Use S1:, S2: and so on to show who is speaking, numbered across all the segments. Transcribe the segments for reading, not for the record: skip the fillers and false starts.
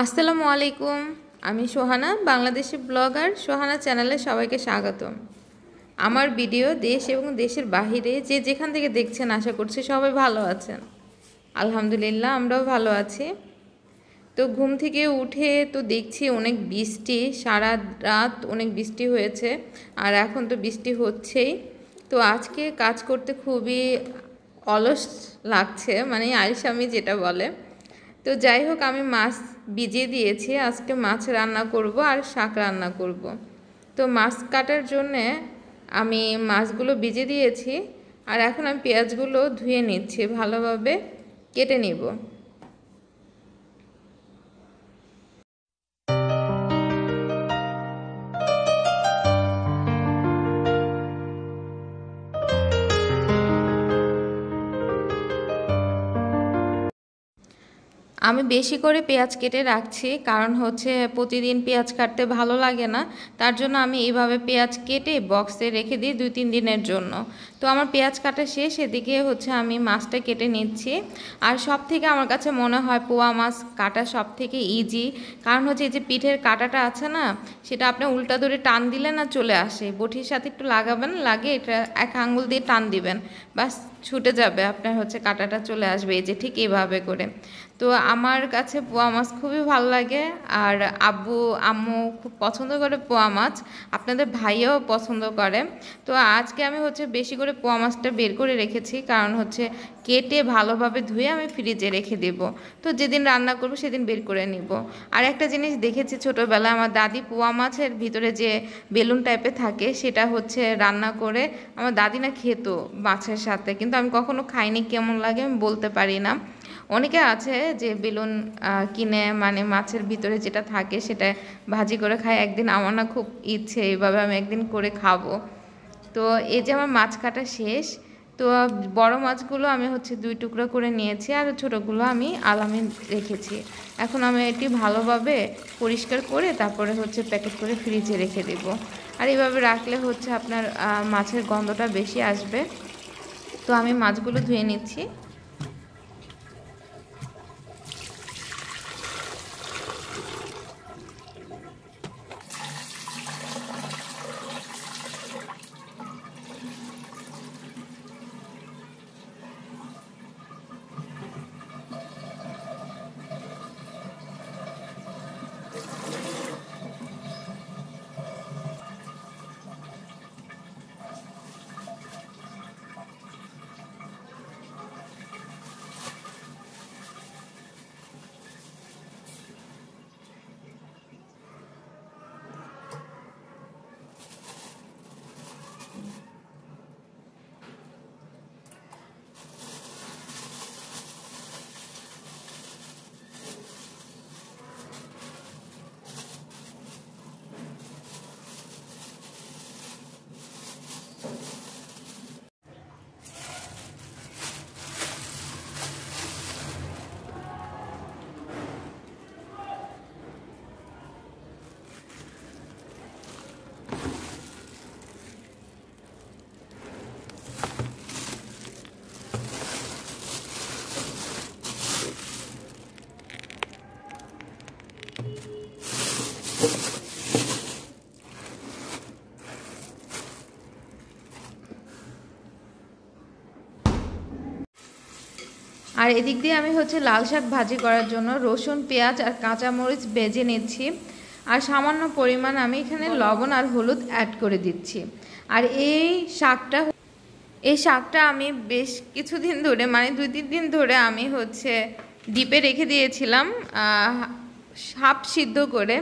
S1: আসসালামু আলাইকুম। আমি সোহানা, বাংলাদেশি ব্লগার সোহানা চ্যানেলে সবাইকে স্বাগতম। আমার ভিডিও দেশ এবং দেশের বাহিরে যে যেখান থেকে দেখছেন আশা করছি সবাই ভালো আছেন। আলহামদুলিল্লাহ আমরাও ভালো আছি। তো ঘুম থেকে উঠে তো দেখছি অনেক বৃষ্টি, সারা রাত অনেক বৃষ্টি হয়েছে আর এখন তো বৃষ্টি হচ্ছেই। তো আজকে কাজ করতে খুবই অলস লাগছে, মানে আলসামি যেটা বলে। তো যাই হোক, আমি মাছ ভিজিয়ে দিয়েছি, আজকে মাছ রান্না করব আর শাক রান্না করব। তো মাছ কাটার জন্যে আমি মাছগুলো ভিজিয়ে দিয়েছি আর এখন আমি পেঁয়াজগুলো ধুয়ে নিচ্ছি, ভালোভাবে কেটে নিব। আমি বেশি করে পেঁয়াজ কেটে রাখছি, কারণ হচ্ছে প্রতিদিন পেঁয়াজ কাটতে ভালো লাগে না। তার জন্য আমি এইভাবে পেঁয়াজ কেটে বক্সে রেখে দিই 2-3 দিনের জন্য। তো আমার পেঁয়াজ কাটা শেষ, এদিকে হচ্ছে আমি মাছটা কেটে নিচ্ছি। আর সব থেকে আমার কাছে মনে হয় পোয়া মাছ কাটা সব থেকে ইজি, কারণ হচ্ছে এই যে পিঠের কাঁটাটা আছে না, সেটা আপনি উল্টা ধরে টান দিলে না চলে আসে, বটির সাথে একটু লাগাবেন, লাগে এটা এক আঙ্গুল দিয়ে টান দিবেন, বাস ছুটে যাবে, আপনার হচ্ছে কাঁটাটা চলে আসবে, এই যে ঠিক এইভাবে করে। তো আমার কাছে পোয়া মাছ খুবই ভালো লাগে আর আব্বু আম্মু খুব পছন্দ করে পোয়া মাছ, আপনাদের ভাইয়াও পছন্দ করে। তো আজকে আমি হচ্ছে বেশি করে পোয়া মাছটা বের করে রেখেছি, কারণ হচ্ছে কেটে ভালোভাবে ধুয়ে আমি ফ্রিজে রেখে দেব। তো যেদিন রান্না করব সেদিন বের করে নিব। আর একটা জিনিস দেখেছি ছোটোবেলায়, আমার দাদি পোয়া মাছের ভিতরে যে বেলুন টাইপের থাকে সেটা হচ্ছে রান্না করে আমার দাদি না খেত মাছের সাথে, কিন্তু আমি কখনো খাইনি, কেমন লাগে আমি বলতে পারি না। অনেকে আছে যে বেলুন কিনে, মানে মাছের ভিতরে যেটা থাকে সেটা ভাজি করে খায়। একদিন আমার না খুব ইচ্ছে, এইভাবে আমি একদিন করে খাবো। তো এই যে আমার মাছ কাটা শেষ। তো বড় মাছগুলো আমি হচ্ছে 2 টুকরো করে নিয়েছি আর ছোটোগুলো আমি আলামে রেখেছি। এখন আমি এটি ভালোভাবে পরিষ্কার করে তারপরে হচ্ছে প্যাকেট করে ফ্রিজে রেখে দেব। আর এইভাবে রাখলে হচ্ছে আপনার মাছের গন্ধটা বেশি আসবে। তো আমি মাছগুলো ধুয়ে নিচ্ছি। আর এদিক দিয়ে আমি হচ্ছে লাল শাক ভাজি করার জন্য রসুন, পেঁয়াজ আর কাঁচামরিচ ভেজে নিচ্ছি। আর সামান্য পরিমাণ আমি এখানে লবণ আর হলুদ অ্যাড করে দিচ্ছি। আর এই শাকটা আমি বেশ কিছুদিন ধরে, মানে 2-3 দিন ধরে আমি হচ্ছে ডিপে রেখে দিয়েছিলাম হাফ সিদ্ধ করে,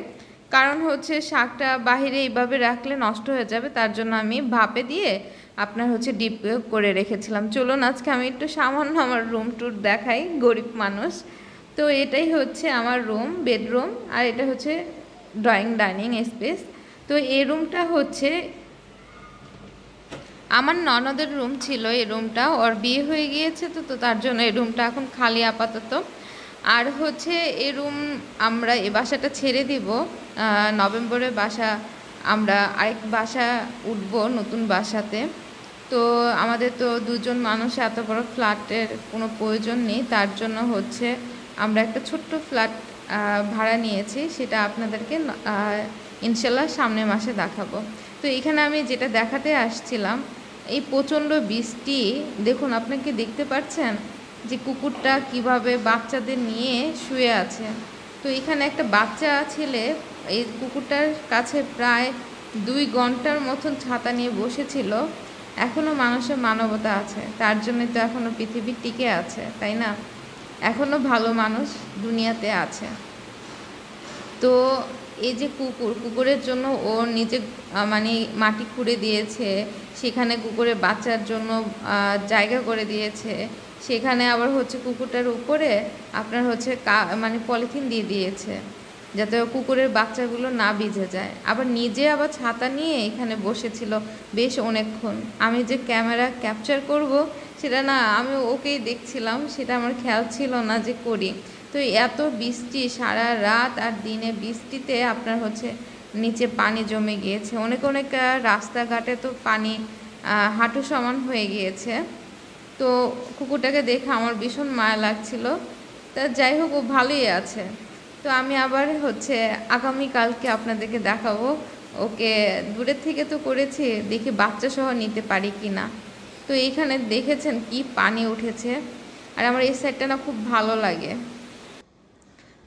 S1: কারণ হচ্ছে শাকটা বাহিরে এইভাবে রাখলে নষ্ট হয়ে যাবে, তার জন্য আমি ভাপে দিয়ে আপনার হচ্ছে ডিপ করে রেখেছিলাম। চলুন আজকে আমি একটু সামান্য আমার রুম ট্যুর দেখাই, গরিব মানুষ। তো এটাই হচ্ছে আমার রুম, বেডরুম, আর এটা হচ্ছে ড্রয়িং ডাইনিং স্পেস। তো এই রুমটা হচ্ছে আমার ননদের রুম ছিল, এই রুমটা ওর বিয়ে হয়ে গিয়েছে, তো তার জন্য এই রুমটা এখন খালি আপাতত। আর হচ্ছে এই রুম আমরা এই বাসাটা ছেড়ে দিব, নভেম্বরে বাসা, আমরা আরেক বাসা উঠব নতুন বাসাতে। তো আমাদের তো 2জন মানুষ, এত বড় ফ্ল্যাটের কোনো প্রয়োজন নেই, তার জন্য হচ্ছে আমরা একটা ছোট্ট ফ্ল্যাট ভাড়া নিয়েছি সেটা আপনাদেরকে ইনশাল্লাহ সামনের মাসে দেখাবো। তো এখানে আমি যেটা দেখাতে আসছিলাম, এই প্রচণ্ড বৃষ্টি, দেখুন আপনি কি দেখতে পাচ্ছেন যে কুকুরটা কিভাবে বাচ্চাদের নিয়ে শুয়ে আছে। তো এখানে একটা বাচ্চা ছেলে এই কুকুরটার কাছে প্রায় 2 ঘন্টার মতন ছাতা নিয়ে বসেছিল। এখনও মানুষের মানবতা আছে, তার জন্যই তো এখনও পৃথিবী টিকে আছে, তাই না? এখনও ভালো মানুষ দুনিয়াতে আছে। তো এই যে কুকুরের জন্য ওর নিজে মানে মাটি খুঁড়ে দিয়েছে, সেখানে কুকুরের বাচ্চার জন্য জায়গা করে দিয়েছে, সেখানে আবার হচ্ছে কুকুরটার উপরে আপনার হচ্ছে মানে পলিথিন দিয়ে দিয়েছে যাতে কুকুরের বাচ্চাগুলো না ভিজে যায়। আবার নিজে আবার ছাতা নিয়ে এখানে বসেছিল বেশ অনেকক্ষণ। আমি যে ক্যামেরা ক্যাপচার করব সেটা না, আমি ওকেই দেখছিলাম, সেটা আমার খেয়াল ছিল না যে করি। তো এত বৃষ্টি, সারা রাত আর দিনে বৃষ্টিতে আপনার হচ্ছে নিচে পানি জমে গিয়েছে, অনেক অনেক রাস্তাঘাটে তো পানি হাঁটু সমান হয়ে গিয়েছে। তো কুকুরটাকে দেখে আমার ভীষণ মায়া লাগছিল। তা যাই হোক, ও ভালোই আছে। তো আমি আবার হচ্ছে আগামীকালকে আপনাদেরকে দেখাবো ওকে। দূরের থেকে তো করেছি, দেখি বাচ্চা সহ নিতে পারি কি না। তো এইখানে দেখেছেন কি পানি উঠেছে, আর আমার এই সাইডটা না খুব ভালো লাগে।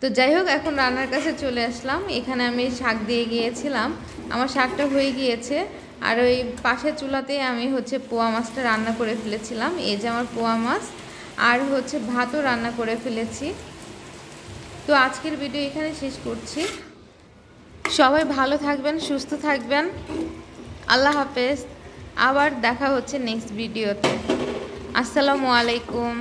S1: তো যাই হোক, এখন রান্নার কাছে চলে আসলাম। এখানে আমি শাক দিয়ে গিয়েছিলাম, আমার শাকটা হয়ে গিয়েছে। আর ওই পাশের চুলাতেই আমি হচ্ছে পোয়া মাছটা রান্না করে ফেলেছিলাম। এই যে আমার পোয়া মাছ, আর হচ্ছে ভাতও রান্না করে ফেলেছি। তো আজকের ভিডিও এখানে শেষ করছি। সবাই ভালো থাকবেন, সুস্থ থাকবেন। আল্লাহ হাফেজ। আবার দেখা হচ্ছে নেক্সট ভিডিওতে। আসসালামু আলাইকুম।